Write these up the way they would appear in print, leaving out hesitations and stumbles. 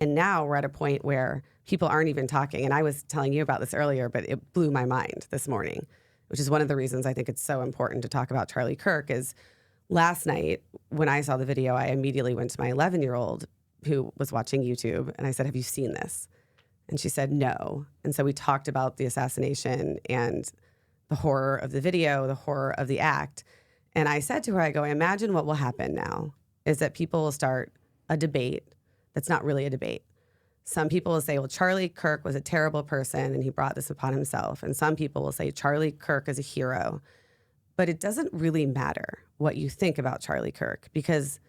And now we're at a point where people aren't even talking. And I was telling you about this earlier, but it blew my mind this morning, which is one of the reasons I think it's so important to talk about Charlie Kirk. Is last night when I saw the video, I immediately went to my 11-year-old who was watching YouTube, and I said, have you seen this? And she said, no. And so we talked about the assassination and the horror of the video, the horror of the act. And I said to her, I go, imagine what will happen now is that people will start a debate that's not really a debate. Some people will say, well, Charlie Kirk was a terrible person and he brought this upon himself. And some people will say Charlie Kirk is a hero. But it doesn't really matter what you think about Charlie Kirk, because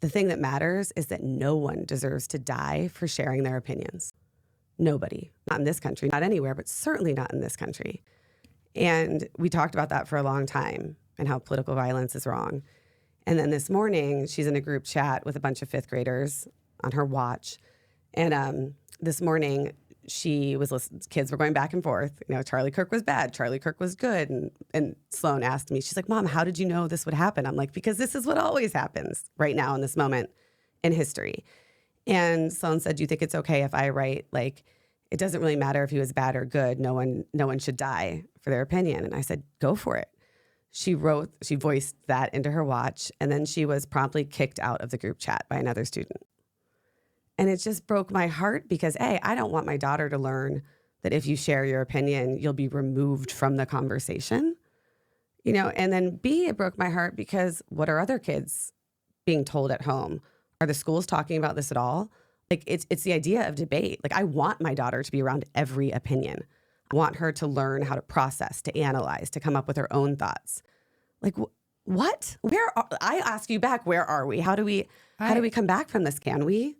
the thing that matters is that no one deserves to die for sharing their opinions. Nobody. Not in this country, not anywhere, but certainly not in this country. And we talked about that for a long time and how political violence is wrong. And then this morning, she's in a group chat with a bunch of fifth graders on her watch. And this morning, she was listening. Kids were going back and forth. You know, Charlie Kirk was bad. Charlie Kirk was good. And Sloan asked me, she's like, Mom, how did you know this would happen? I'm like, because this is what always happens right now in this moment in history. And Sloan said, do you think it's okay if I write, like, it doesn't really matter if he was bad or good. No one should die for their opinion. And I said, go for it. She voiced that into her watch. And then she was promptly kicked out of the group chat by another student. And it just broke my heart because A, I don't want my daughter to learn that if you share your opinion, you'll be removed from the conversation, you know, and then B, it broke my heart because what are other kids being told at home? Are the schools talking about this at all? Like it's the idea of debate. Like I want my daughter to be around every opinion. I want her to learn how to process, to analyze, to come up with her own thoughts. Like what? I ask you back, where are we? How do we come back from this? Can we?